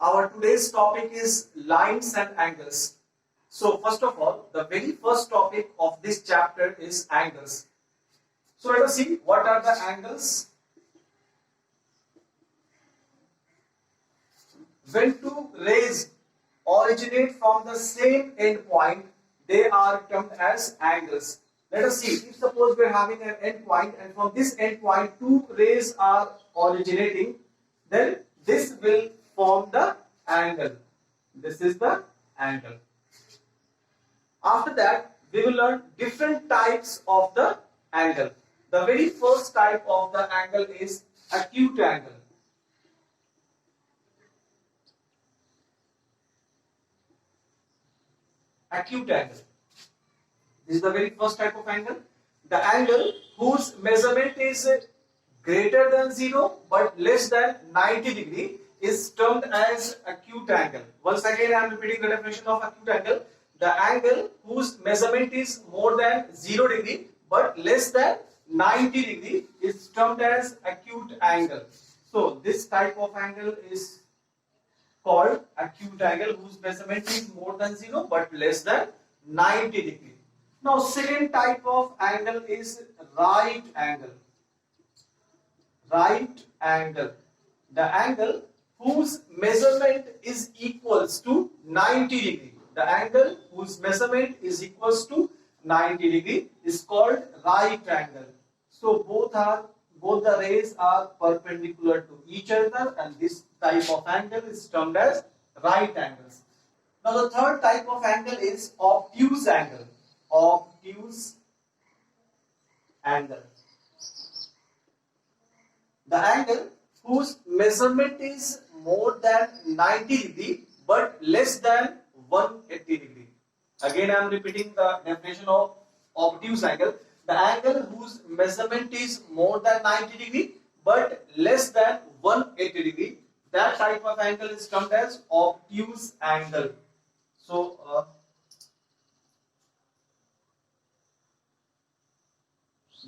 Our today's topic is lines and angles. So first of all, the very first topic of this chapter is angles. So let us see what are the angles. When two rays originate from the same end point, they are termed as angles. Let us see, if suppose we are having an end point and from this end point two rays are originating, then this will form the angle. This is the angle. After that, we will learn different types of the angle. The very first type of the angle is acute angle. Acute angle. This is the very first type of angle. The angle whose measurement is greater than 0 but less than 90 degree is termed as acute angle. Once again I am repeating the definition of acute angle. The angle whose measurement is more than 0 degree but less than 90 degree is termed as acute angle. So this type of angle is called acute angle whose measurement is more than 0 but less than 90 degree. Now second type of angle is right angle. Right angle. The angle whose measurement is equals to 90 degree. The angle whose measurement is equals to 90 degree is called right angle. So both the rays are perpendicular to each other and this type of angle is termed as right angles. Now the third type of angle is obtuse angle. Obtuse angle. The angle whose measurement is more than 90 degree but less than 180 degree. Again I am repeating the definition of obtuse angle. The angle whose measurement is more than 90 degree but less than 180 degree. That type of angle is termed as obtuse angle. So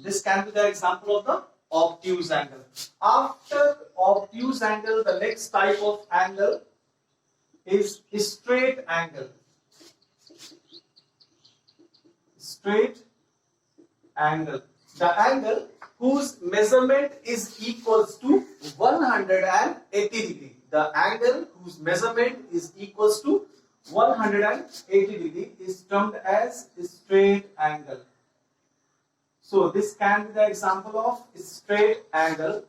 this can be the example of the obtuse angle. After obtuse angle, the next type of angle is straight angle. Straight angle. The angle whose measurement is equals to 180 degree. The angle whose measurement is equals to 180 degree is termed as straight angle. So this can be the example of straight angle.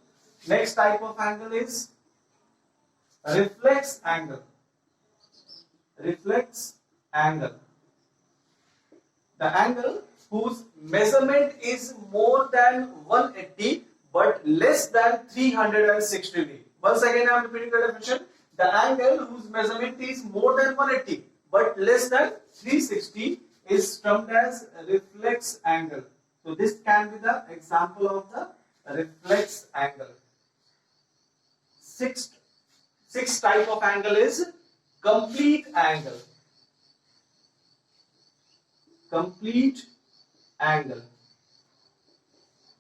Next type of angle is reflex angle. Reflex angle. The angle whose measurement is more than 180 but less than 360 degree. Once again I am repeating the definition. The angle whose measurement is more than 180 but less than 360 is termed as reflex angle. So this can be the example of the reflex angle. Sixth type of angle is complete angle. Complete angle.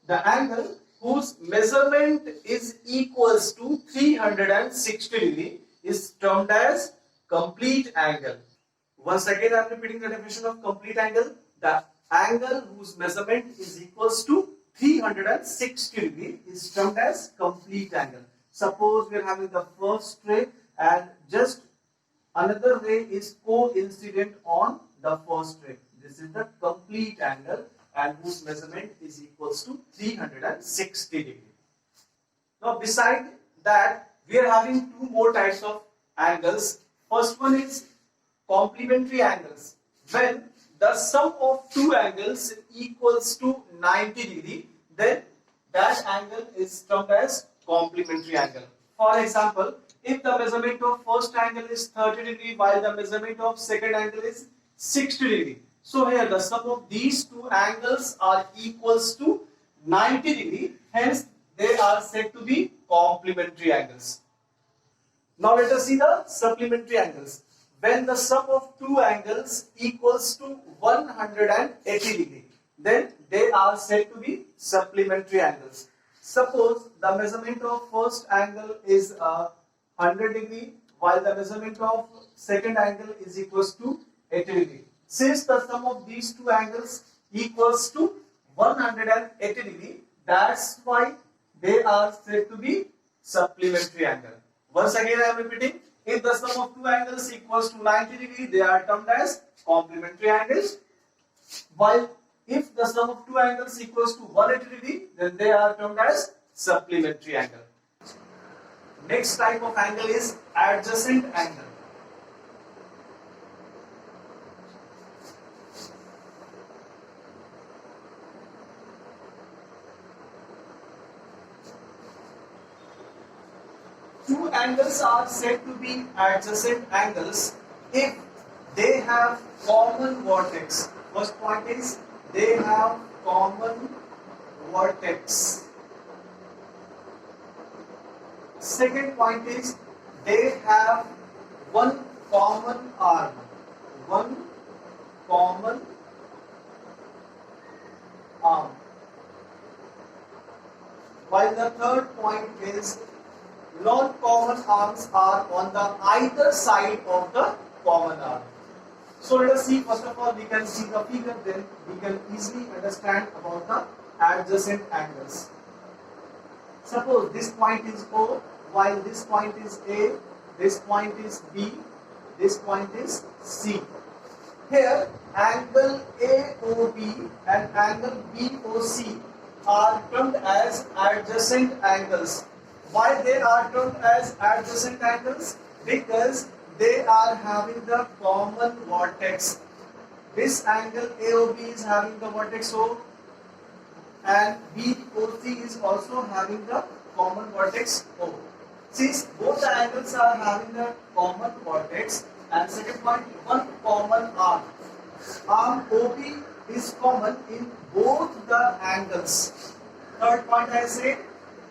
The angle whose measurement is equals to 360 degree is termed as complete angle. Once again I am repeating the definition of complete angle. The angle whose measurement is equals to 360 degree is termed as complete angle. Suppose we are having the first ray and just another ray is coincident on the first ray. This is the complete angle and whose measurement is equals to 360 degree. Now beside that we are having two more types of angles. First one is complementary angles. When the sum of two angles equals to 90 degree, then that angle is termed as complementary angle. For example, if the measurement of first angle is 30 degree while the measurement of second angle is 60 degree. So here the sum of these two angles are equals to 90 degree, hence they are said to be complementary angles. Now let us see the supplementary angles. When the sum of two angles equals to 180 degree, then they are said to be supplementary angles. Suppose the measurement of first angle is 100 degree while the measurement of second angle is equals to 80 degree. Since the sum of these two angles equals to 180 degree, that's why they are said to be supplementary angle. Once again I am repeating, if the sum of two angles equals to 90 degree, they are termed as complementary angles. While if the sum of two angles equals to 180 degree, then they are termed as supplementary angle. Next type of angle is adjacent angle. Two angles are said to be adjacent angles if they have common vertex. First point is they have common vertex. Second point is they have one common arm. One common arm. While the third point is non-common arms are on the either side of the common arm. So let us see, first of all we can see the figure, then we can easily understand about the adjacent angles. Suppose this point is O, while this point is A, this point is B, this point is C. Here angle AOB and angle BOC are termed as adjacent angles. Why they are termed as adjacent angles? Because they are having the common vertex. This angle AOB is having the vertex O and BOC is also having the common vertex O. Since both the angles are having the common vertex, and second point, one common arm. Arm OB is common in both the angles. Third point I say,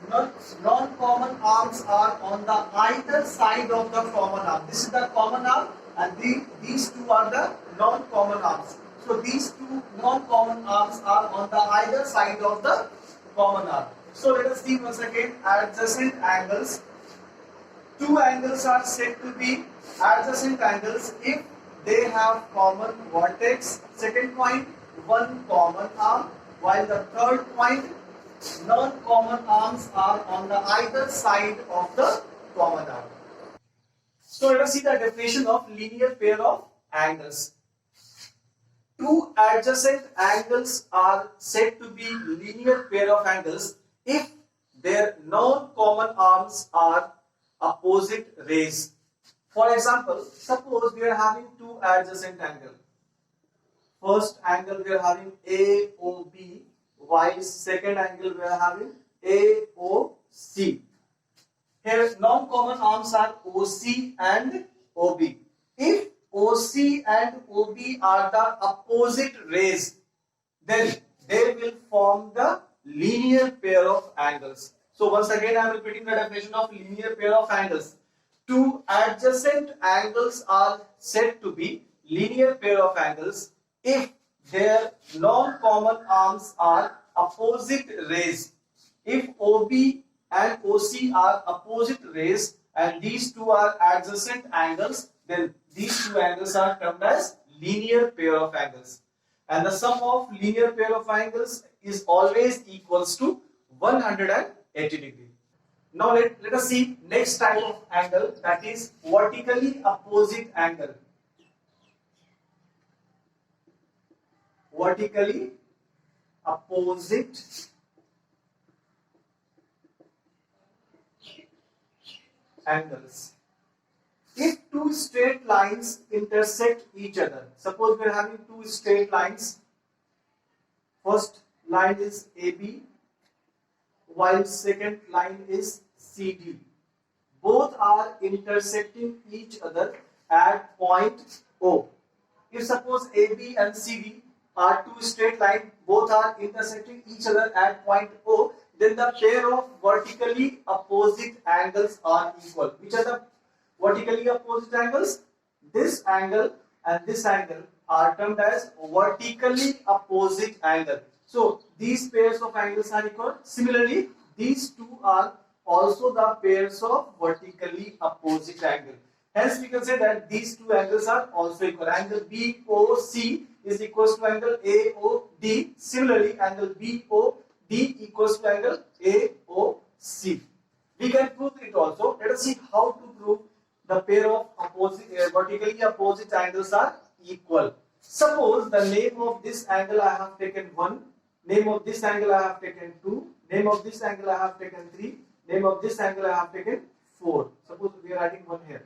non-common arms are on the either side of the common arm. This is the common arm and these two are the non-common arms. So these two non-common arms are on the either side of the common arm. So let us see once again adjacent angles. Two angles are said to be adjacent angles if they have common vertex. Second point, one common arm. While the third point, non-common arms are on the either side of the common arm. So let us see the definition of linear pair of angles. Two adjacent angles are said to be linear pair of angles if their non-common arms are opposite rays. For example, suppose we are having two adjacent angles. First angle we are having AOB, while second angle we are having AOC. Here non-common arms are OC and OB. If OC and OB are the opposite rays, then they will form the linear pair of angles. So once again I am repeating the definition of linear pair of angles. Two adjacent angles are said to be linear pair of angles if their non-common arms are opposite rays. If OB and OC are opposite rays and these two are adjacent angles, then these two angles are termed as linear pair of angles. And the sum of linear pair of angles is always equals to 180 degree. Now let us see next type of angle, that is vertically opposite angle. Vertically opposite angles. If two straight lines intersect each other, suppose we are having two straight lines. First line is AB, while second line is CD. Both are intersecting each other at point O. If suppose AB and CD are two straight lines, both are intersecting each other at point O, then the pair of vertically opposite angles are equal. Which are the vertically opposite angles? This angle and this angle are termed as vertically opposite angle. So these pairs of angles are equal. Similarly, these two are also the pairs of vertically opposite angle. Hence we can say that these two angles are also equal. Angle BOC is equals to angle AOD. Similarly, angle BOD equals to angle AOC. We can prove it also. Let us see how to prove the pair of vertically opposite angles are equal. Suppose the name of this angle I have taken 1, name of this angle I have taken 2, name of this angle I have taken 3, name of this angle I have taken 4. Suppose we are adding 1 here.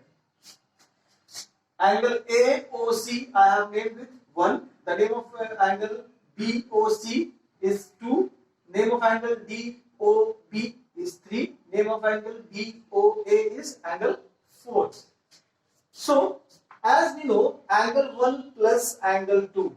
Angle AOC I have named with 1. The name of angle BOC is 2. Name of angle DOB is 3. Name of angle BOA is angle 4. So, as we know, angle 1 plus angle 2.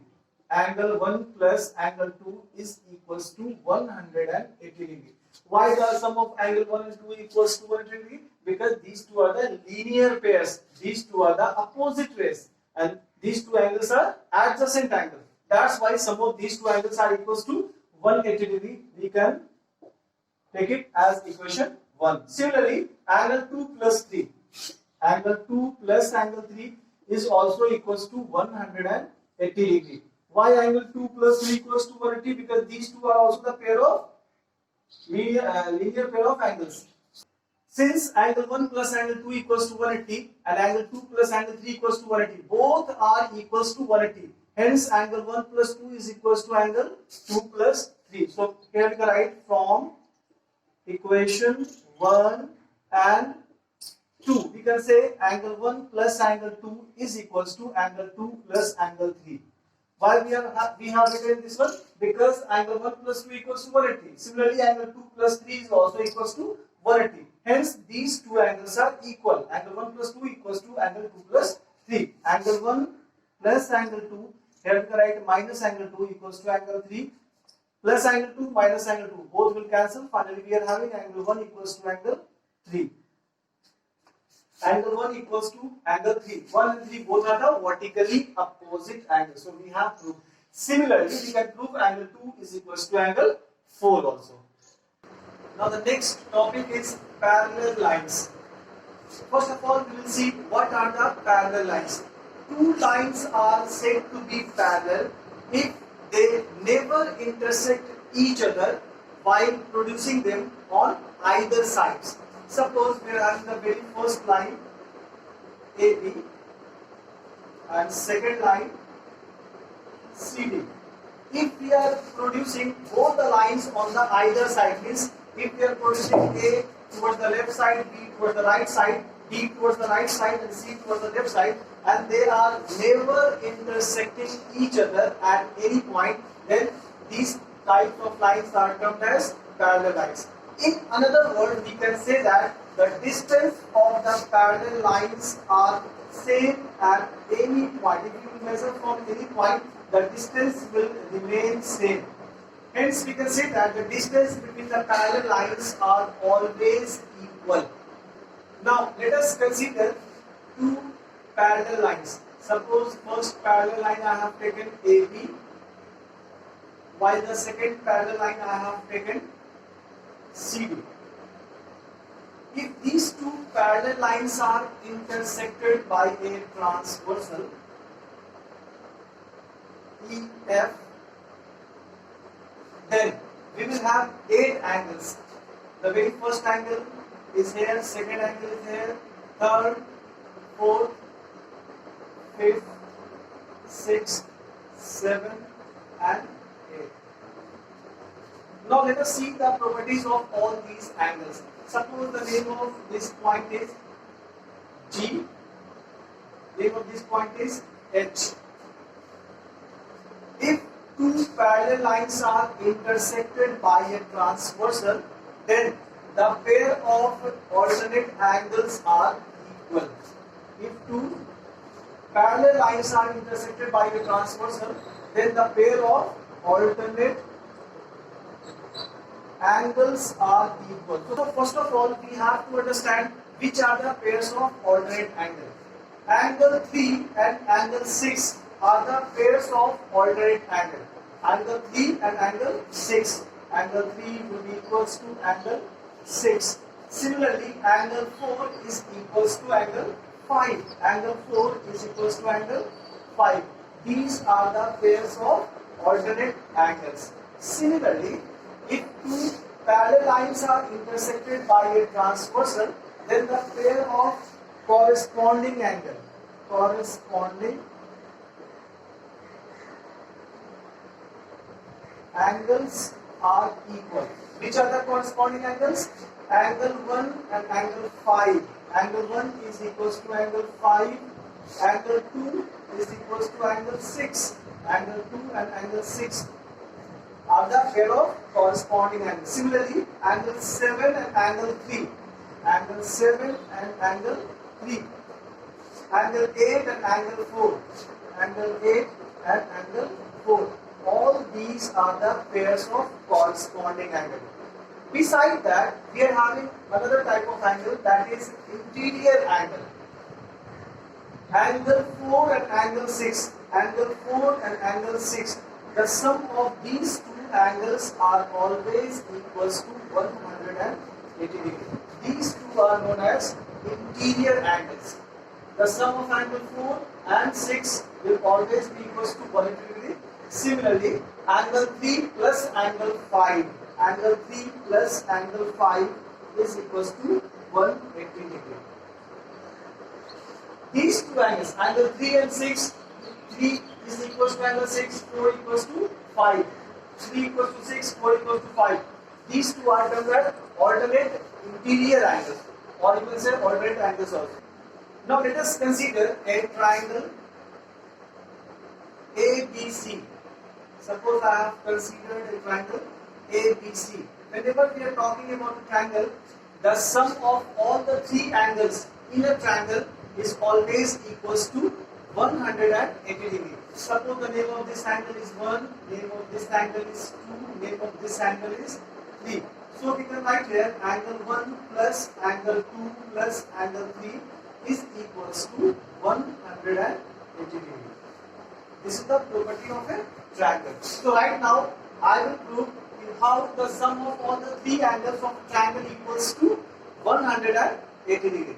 Angle 1 plus angle 2 is equals to 180 degree. Why the sum of angle 1 and 2 equals to 180 degree? Because these two are the linear pairs. These two are the opposite rays. And these two angles are adjacent angles. That's why sum of these two angles are equals to 180 degree. We can take it as equation 1. Similarly, angle 2 plus 3. Angle 2 plus angle 3 is also equals to 180 degree. Why angle 2 plus 3 equals to 180? Because these two are also the pair of linear pair of angles. Since angle 1 plus angle 2 equals to 180 and angle 2 plus angle 3 equals to 180, both are equals to 180. Hence, angle 1 plus 2 is equals to angle 2 plus 3. So, here we can write from equation 1 and 2. We can say angle 1 plus angle 2 is equals to angle 2 plus angle 3. Why we have written this one? Because angle 1 plus 2 equals to 180. Similarly, angle 2 plus 3 is also equals to 180. Hence, these two angles are equal. Angle 1 plus 2 equals to angle 2 plus 3. Angle 1 plus angle 2, here we can write minus angle 2 equals to angle 3. Plus angle 2 minus angle 2. Both will cancel. Finally, we are having angle 1 equals to angle 3. Angle 1 equals to angle 3. 1 and 3 both are the vertically opposite angles. So, we have proved. Similarly, we can prove angle 2 is equals to angle 4 also. Now, the next topic is parallel lines. First of all, we will see what are the parallel lines. Two lines are said to be parallel if they never intersect each other while producing them on either sides. Suppose we are having the very first line AB and second line CD. If we are producing both the lines on the either side, means if we are producing A towards the left side, B towards the right side, D towards the right side and C towards the left side, and they are never intersecting each other at any point, then these types of lines are termed as parallel lines. In another word, we can say that the distance of the parallel lines are same at any point. If you measure from any point, the distance will remain same. Hence, we can say that the distance between the parallel lines are always equal. Now, let us consider two parallel lines. Suppose first parallel line I have taken AB, while the second parallel line I have taken CD. If these two parallel lines are intersected by a transversal EF, then we will have 8 angles. The very first angle is here, second angle is here, third, fourth, fifth, sixth, seventh and eighth. Now let us see the properties of all these angles. Suppose the name of this point is G, name of this point is H. If two parallel lines are intersected by a transversal, then the pair of alternate angles are equal. If two parallel lines are intersected by a transversal, then the pair of alternate angles are equal. So first of all, we have to understand which are the pairs of alternate angles. Angle 3 and angle 6 are the pairs of alternate angle. Angle 3 and angle 6. Angle 3 will be equals to angle 6. Similarly, angle 4 is equals to angle 5. Angle 4 is equals to angle 5. These are the pairs of alternate angles. Similarly, if two parallel lines are intersected by a transversal, then the pair of corresponding angles are equal. Which are the corresponding angles? Angle 1 and angle 5. Angle 1 is equals to angle 5. Angle 2 is equals to angle 6. Angle 2 and angle 6 are the pair of corresponding angles. Similarly, angle 7 and angle 3. Angle 7 and angle 3. Angle 8 and angle 4. Angle 8 and angle 4. All these are the pairs of corresponding angles. Beside that, we are having another type of angle, that is interior angle. Angle 4 and angle 6. Angle 4 and angle 6. The sum of these two angles are always equals to 180 degrees. These two are known as interior angles. The sum of angle 4 and 6 will always be equals to 180 degrees. Similarly, angle 3 plus angle 5. Angle 3 plus angle 5 is equals to 180 degrees. These two angles, angle 3 and 6, 3 is equals to angle 6, 4 equals to 5. 3 equals to 6, 4 equals to 5. These two are termed as alternate interior angles, or you can say alternate angles also. Now let us consider a triangle ABC. Suppose I have considered a triangle ABC. Whenever we are talking about a triangle, the sum of all the three angles in a triangle is always equals to 180 degrees. Suppose the name of this angle is 1, name of this angle is 2, name of this angle is 3. So we can write here angle 1 plus angle 2 plus angle 3 is equals to 180 degrees. This is the property of a triangle. So right now I will prove how the sum of all the three angles of a triangle equals to 180 degrees.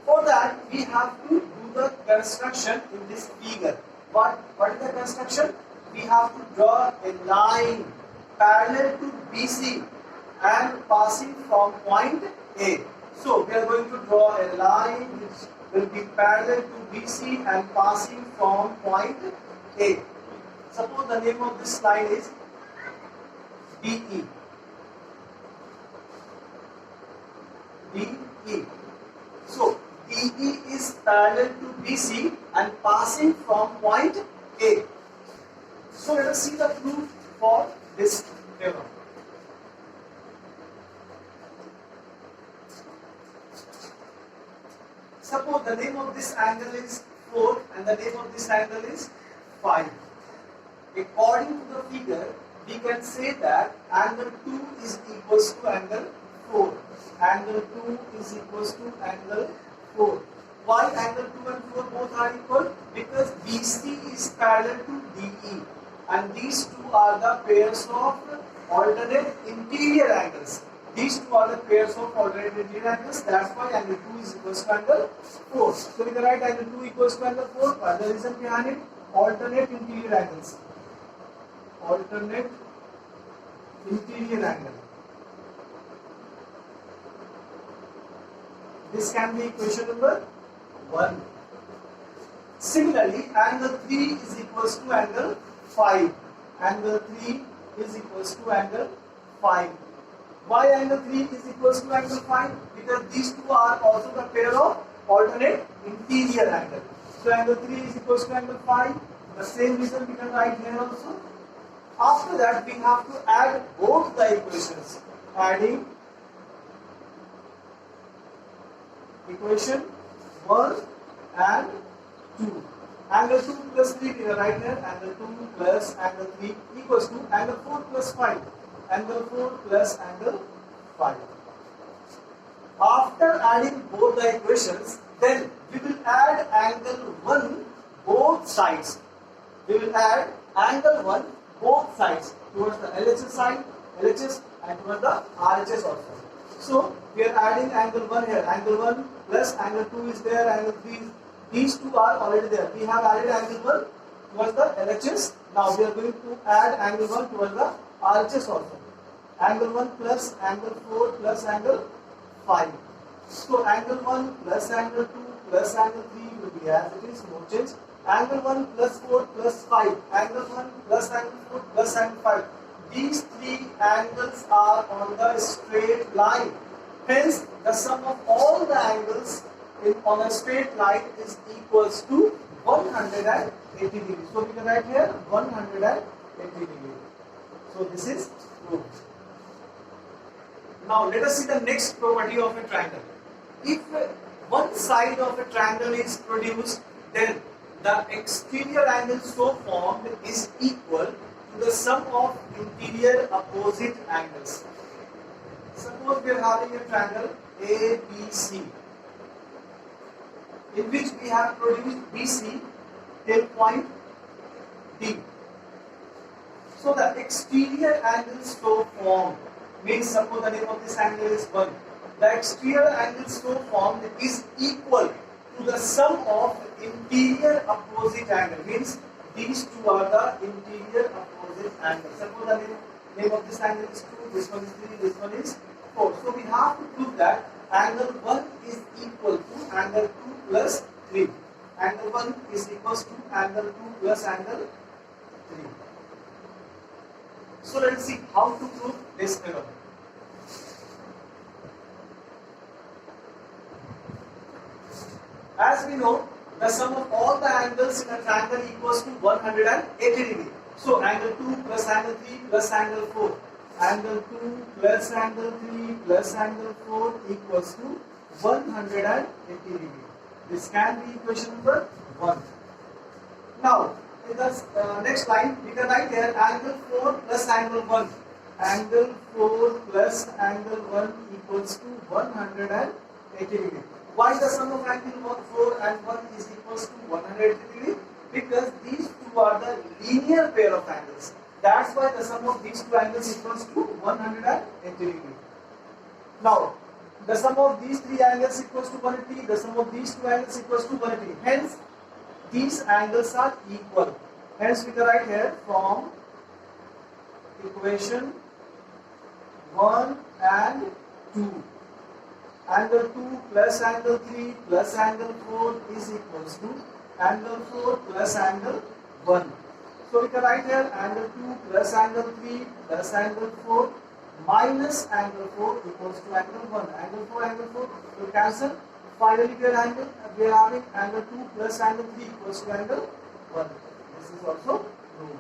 For that we have to do the construction in this figure. What is the construction? We have to draw a line parallel to BC and passing from point A. So we are going to draw a line which will be parallel to BC and passing from point A. Suppose the name of this line is DE. DE. So DE is parallel to BC and passing from point A. So let us see the proof for this theorem. Suppose the name of this angle is 4 and the name of this angle is 5. According to the figure, we can say that angle 2 is equals to angle 4. Angle 2 is equals to angle 4. Why angle 2 and 4 both are equal? Because BC is parallel to DE and these two are the pairs of alternate interior angles. These two are the pairs of alternate interior angles. That's why angle 2 is equals to angle 4. So we can write angle 2 equals to angle 4. What is the reason behind it? Alternate interior angles. Alternate interior angle. This can be equation number 1. Similarly, angle 3 is equals to angle 5. Angle 3 is equals to angle 5. Why angle 3 is equals to angle 5? Because these two are also the pair of alternate interior angle. So angle 3 is equals to angle 5. The same reason we can write here also. After that, we have to add both the equations. Adding equation 1 and 2. Angle 2 plus 3 we can write here. Angle 2 plus angle 3 equals to angle 4 plus 5. Angle 4 plus angle 5. After adding both the equations, then we will add angle 1 both sides. We will add angle 1 both sides, towards the LHS side, LHS, and towards the RHS also. So we are adding angle 1 here. Angle 1 plus angle 2 is there, angle 3 is, these two are already there. We have added angle 1 towards the LHS. Now we are going to add angle 1 towards the RHS also. Angle 1 plus angle 4 plus angle 5. So angle 1 plus angle 2 plus angle 3 will be as it is, no change. Angle 1 plus 4 plus 5. Angle 1 plus angle 4 plus angle 5. These three angles are on the straight line. Hence, the sum of all the angles on a straight line is equals to 180 degrees. So we can write here 180 degrees. So this is proved. Now let us see the next property of a triangle. If one side of a triangle is produced, then the exterior angle so formed is equal to the sum of interior opposite angles. Suppose we are having a triangle ABC, in which we have produced BC till point D. So the exterior angle so formed means, suppose the name of this angle is 1. The exterior angle so formed is equal to the sum of interior opposite angle. Means these two are the interior opposite angles. Suppose the name of this angle is 2, this one is 3, this one is 4. So we have to prove that angle 1 is equal to angle 2 plus 3. Angle 1 is equals to angle 2 plus angle 3. So let us see how to prove this theorem. As we know, the sum of all the angles in a triangle equals to 180 degree. So angle 2 plus angle 3 plus angle 4. Angle 2 plus angle 3 plus angle 4 equals to 180 degree. This can be equation number 1. Now, in the next line, we can write here angle 4 plus angle 1. Angle 4 plus angle 1 equals to 180 degree. Why the sum of angle 4 and 1 is equals to 180 degree? Because these two are the linear pair of angles. That's why the sum of these two angles equals to 180 degree. Now, the sum of these three angles equals to 180. The sum of these two angles equals to 180. Hence, these angles are equal. Hence, we can write here from equation 1 and 2. Angle 2 plus angle 3 plus angle 4 is equals to angle 4 plus angle 1. So we can write here angle 2 plus angle 3 plus angle 4 minus angle 4 equals to angle 1. Angle 4 will cancel. Finally, we are having angle 2 plus angle 3 equals to angle 1. This is also proved.